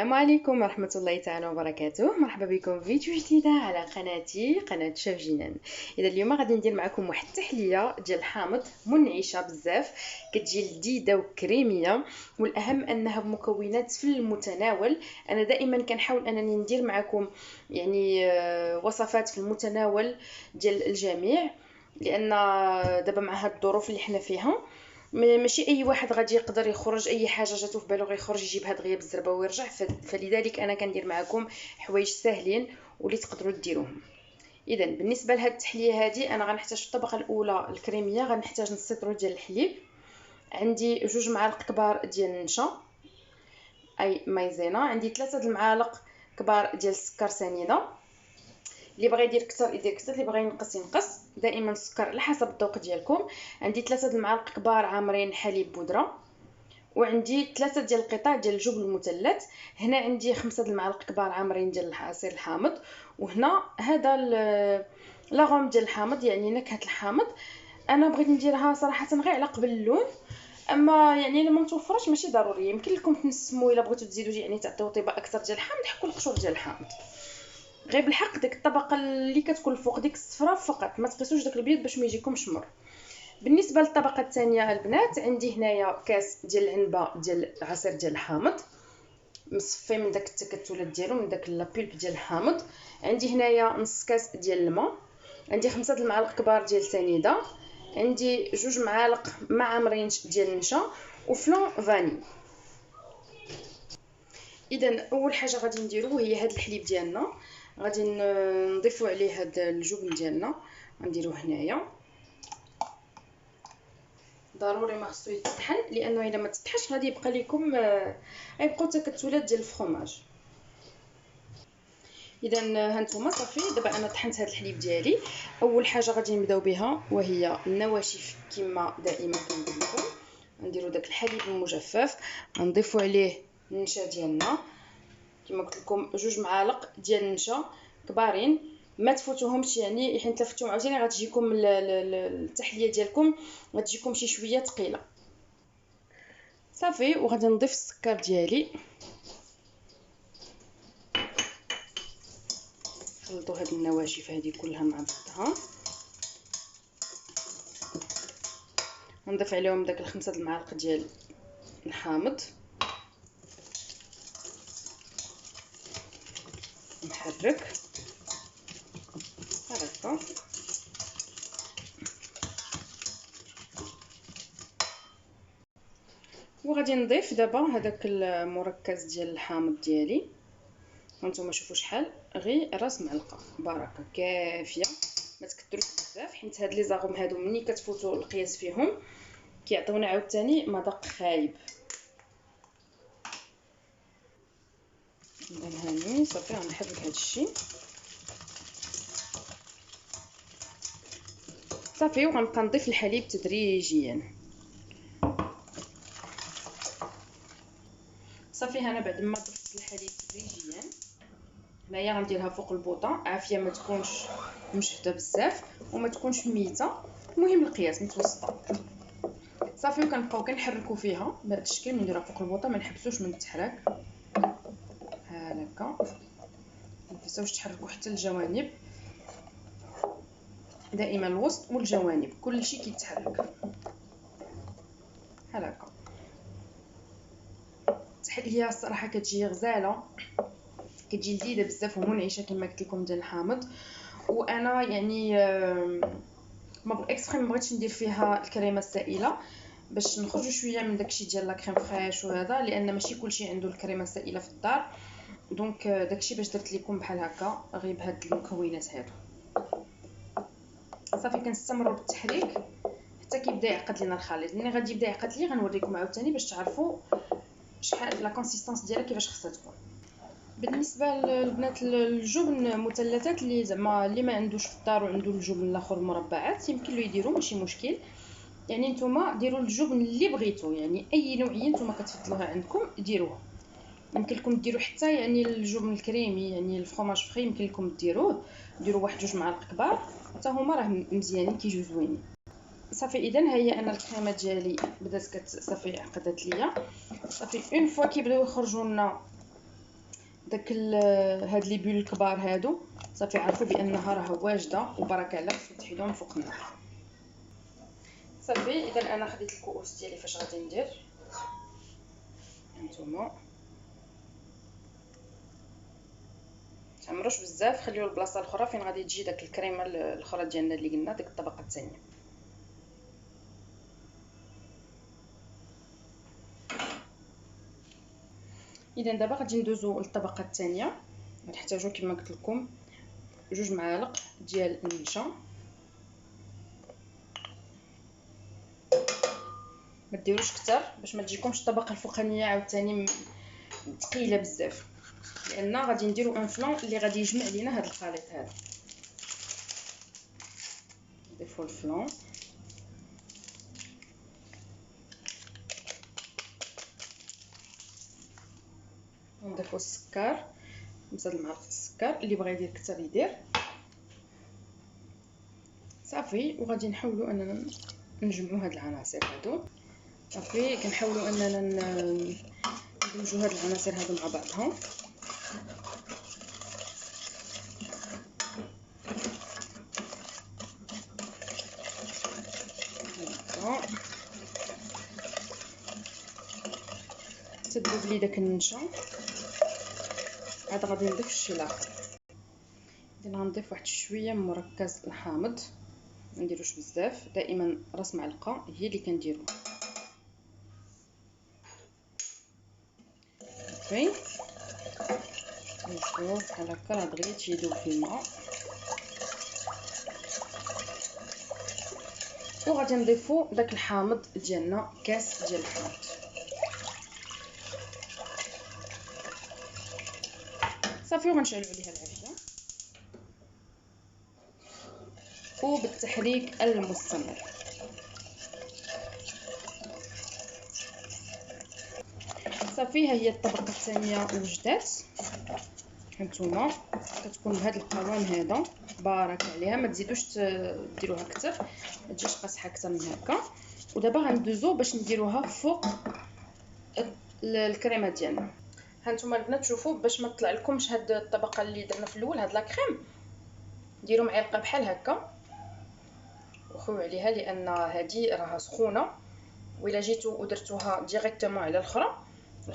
السلام عليكم ورحمة الله تعالى وبركاته. مرحبا بكم في فيديو جديدة على قناتي قناة شاف جنان. اذا اليوم غادي ندير معكم واحد التحليه ديال الحامض منعشه بزاف، كتجي لذيذه وكريميه، والاهم انها بمكونات في المتناول. انا دائما كنحاول انني ندير معكم وصفات في المتناول ديال الجميع، لان دابا مع هاد الظروف اللي حنا فيها ماشي اي واحد غادي يقدر يخرج اي حاجه جاتو في بالو غيخرج يجيبها دغيا بالزربه ويرجع. فلذلك انا كندير معكم حوايج ساهلين واللي تقدروا ديروهم. اذا بالنسبه لهاد التحليه هذه انا غنحتاج في الطبقه الاولى الكريميه، غنحتاج نص لتر ديال الحليب، عندي 2 معالق كبار ديال النشا اي مايزينا، عندي 3 المعالق كبار ديال السكر سنيده. اللي بغى يدير كثر يدير كثر، اللي بغى ينقص. دائما السكر على حسب الذوق ديالكم. عندي 3 المعالق كبار عامرين حليب بودره، وعندي 3 ديال القطع ديال الجبن المثلث. هنا عندي 5 المعالق كبار عامرين ديال العصير الحامض، وهنا هذا لاغوم ديال الحامض يعني نكهه الحامض. انا بغيت نديرها صراحه غير على قبل اللون، اما الا ما متوفرش ماشي ضروري، يمكن لكم تنسموا الا بغيتوا تزيدوا تعطيو طيبه اكثر ديال الحامض، حكوا القشور ديال الحامض. غير بالحق ديك الطبقه اللي كتكون الفوق ديك الصفراء فقط، ما تقيسوش داك البيض باش ما يجيكمش مر. بالنسبه للطبقه الثانيه البنات، عندي هنايا كاس ديال العنبه ديال العصير ديال الحامض مصفي من داك التكتلات ديالو، من داك لابيلب ديال الحامض. عندي هنايا نص كاس ديال الماء، عندي 5 المعالق كبار ديال سنيده، عندي 2 معالق ما عامرين ديال النشا وفلون فاني. اذا اول حاجه غادي نديرو هي هاد الحليب ديالنا، غادي نضيفوا عليه هاد الجبن ديالنا، غنديروه هنايا. ضروري ما خصو يتطحن، لانه الا ما تطحنش غادي يبقى لكم غيبقاو تكتلات ديال الفرماج. اذا هانتوما صافي. دابا انا طحنت هاد الحليب ديالي. اول حاجه غادي نبداو بها وهي النواشف، كما دائما كنقول لكم نديروا داك الحليب المجفف، نضيفوا عليه النشا ديالنا كما قلت لكم 2 معالق ديال النشا كبارين، ما تفوتوهمش حيت لفتوهم عاوتاني غتجيكم التحليه ديالكم غتجيكم شي شويه ثقيله. صافي. وغادي نضيف السكر ديالي، نخلطوا هاد النواشف هذه كلها مع بعضها، ونضيف عليهم داك 5 المعالق ديال الحامض، نحرك هكا. وغادي نضيف دابا هذاك المركز ديال الحامض ديالي، هانتوما شوفوا شحال، غير راس معلقه بركه كافيه، ما تكثروش بزاف، حيت هاد لي زاغوم هادو ملي كتفوتوا القياس فيهم كيعطيونا عاوتاني مذاق خايب. هاني صافي غنحرك هاد الشيء صافي. وغنبقى نضيف الحليب تدريجيا. صافي. هنا بعد ما ضفت الحليب تدريجيا، هنايا غنديرها فوق البوطه عافيه، ما تكونش مشهده بزاف وما تكونش ميته، المهم القياس متوسطه. صافي. وكنبقاو كنحركوا فيها بهذا الشكل، نديرها فوق البوطه ما نحبسوش من التحراك هكا، ما تنساوش تحركوا حتى الجوانب، دائما الوسط والجوانب كلشي كيتحرك هكا. التحليه الصراحه كتجي غزاله، كتجي لذيذه بزاف ومنعشه كما قلت لكم ديال الحامض. وانا ما بالاكستريم بغيتش ندير فيها الكريمه السائله باش نخرجوا شويه من داكشي ديال لا كريم فريش وهذا، لان ماشي كلشي عنده الكريمه السائله في الدار. دونك داكشي باش درت لكم بحال هكا غير بهاد المكونات هادو. صافي. كنستمروا بالتحريك حتى كيبدا يعقد لينا الخليط. ملي غادي يبدا يعقد لي غنوريكم عاوتاني باش تعرفوا شحال لا كونسيستانس ديالها كيفاش خصها تكون. بالنسبه للبنات الجبن مثلثات اللي زعما اللي ما عندوش في الدار وعنده الجبن الاخر مربعات يمكن له يديروا، ماشي مشكل. نتوما ديروا الجبن اللي بغيتو، اي نوعيه نتوما كتفضلوها عندكم ديروها. يمكن لكم ديروا حتى الجبن الكريمي الفرماج فري، يمكن لكم ديروه، ديروا 1 معالق كبار حتى هما راه مزيانين كيجيو زوينين. صافي. اذا هي انا الكريمه ديالي بدات صافي عقدت ليا. صافي اون فوا كيبداو يخرجوا لنا داك هاد لي بول الكبار هادو صافي عرفوا بانها راه واجده وبارك الله تحيدهم فوق النار. صافي اذا انا خديت الكؤوس ديالي فاش غادي ندير هانتوما. تعمروش بزاف، خليو البلاصه الاخرى فين غادي تجي داك الكريمه الاخرى ديالنا اللي قلنا ديك الطبقه الثانيه. اذا دابا غادي ندوزو للطبقه الثانيه. غنحتاجو كما قلت لكم 2 معالق ديال النشا. ما ديروش كتر باش ما تجيكمش الطبقه الفوقانيه عاوتاني ثقيله بزاف، لان غادي نديرو ان فلان اللي غادي يجمع لينا هذا الخليط هذا. نضيفو الفلان ونضيفو السكر، 5 المعالق السكر، اللي بغى يدير كتر يدير. صافي وغادي نحاولوا اننا نجمعوا هاد العناصر هادو. صافي كنحاولوا اننا ندمجوا هاد العناصر هادو مع بعضهم. تذوب لي داك النشا. عاد غادي نضيف الشيء الاخر. اذا غنضيف واحد شويه من مركز الحامض، ما نديروش بزاف، دائما راس معلقه هي اللي كنديرو. صافي نشوف بحال هكا راه بغيت يذوب في الماء. وغادي نضيفو داك الحامض ديالنا، كاس ديال الحامض. صافي وغنشعلوا عليها العافيه وبالتحريك المستمر. صافي ها هي الطبقه الثانيه وجدات. هانتوما كتكون بهذا القوام هذا، بارك عليها. ما تزيدوش ديروها اكثر، ما تجيش قاصحه اكثر من هكا. ودابا غندوزو باش نديروها فوق الكريمه ديالنا. هانتوما البنات شوفوا باش ما تطلع لكمش هاد الطبقه اللي درنا في الاول، هاد لا كريم، ديروا معلقه بحال هكا وخويو عليها، لان هذه راها سخونه، وإلا جيتو ودرتوها ديريكتومون على الاخرى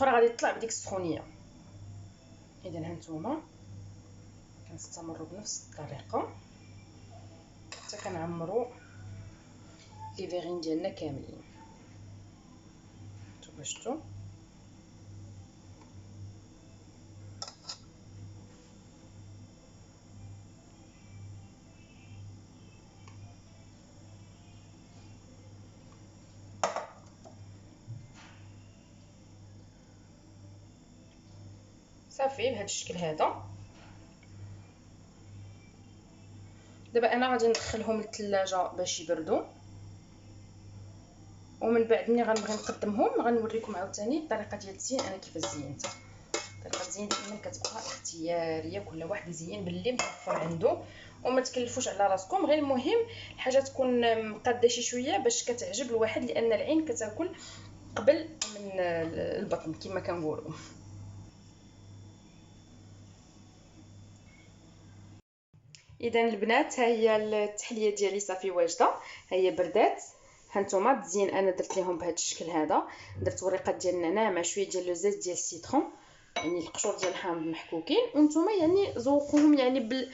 غادي تطلع بديك السخونيه. اذا هانتوما كنستمروا بنفس الطريقه حتى كنعمروا لي فيغين ديالنا كاملين. نتوما شفتوا صافي بهذا الشكل هذا. دابا انا غادي ندخلهم للثلاجه باش يبردوا، ومن بعد ملي غنبغي نقدمهم غنوريكم عاوتاني الطريقه ديال التزيين انا كيفاش زينت. طريقه التزيين دائما كتبقى اختياريه، كل واحد يزين باللي متوفر عنده، وما تكلفوش على راسكم. غير المهم الحاجه تكون مقاده شي شويه باش كتعجب الواحد، لان العين كتاكل قبل من البطن كما كنقولوا. اذا البنات ها هي التحليه ديالي صافي واجده، ها هي بردات. هانتوما التزيين انا درت لهم بهذا الشكل هذا. درت وريقات ديال النعناع مع شويه ديال لوزيت ديال السيترون، يعني القشور ديال الحامض محكوكين. وانتوما يعني ذوقوهم يعني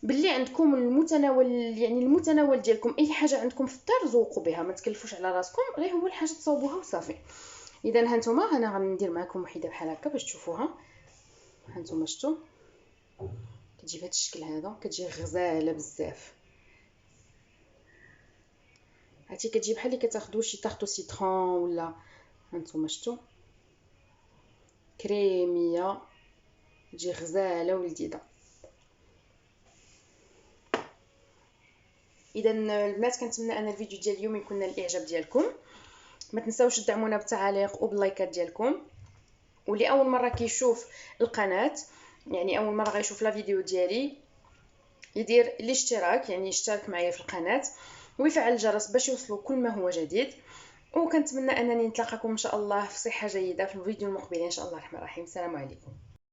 باللي عندكم المتناول، يعني المتناول ديالكم، اي حاجه عندكم في الدار ذوقوا بها، ما تكلفوش على راسكم، غير هو الحاجه تصاوبوها وصافي. اذا هانتوما انا غندير معكم وحده بحال هكا باش تشوفوها. هانتوما شفتوا كتجي بهذا الشكل هذا، كتجي غزاله بزاف. هاتي كتجي بحال اللي كتاخذوا شي طاختو سيترون ولا. هانتوما شفتوا كريميه، تجي غزاله ولذيذه. اذا البنات كنتمنى ان الفيديو ديال اليوم يكون نال الاعجاب ديالكم. ما تنساوش تدعمونا بالتعاليق وباللايكات ديالكم. واللي اول مره كيشوف القناه، يعني اول مره غيشوف لا فيديو ديالي، يدير الاشتراك، يعني يشترك معايا في القناه ويفعل الجرس باش يوصلوا كل ما هو جديد. وكنتمنى انني نتلاقاكم ان شاء الله في صحه جيده في الفيديو المقبل ان شاء الله الرحمن الرحيم. السلام عليكم.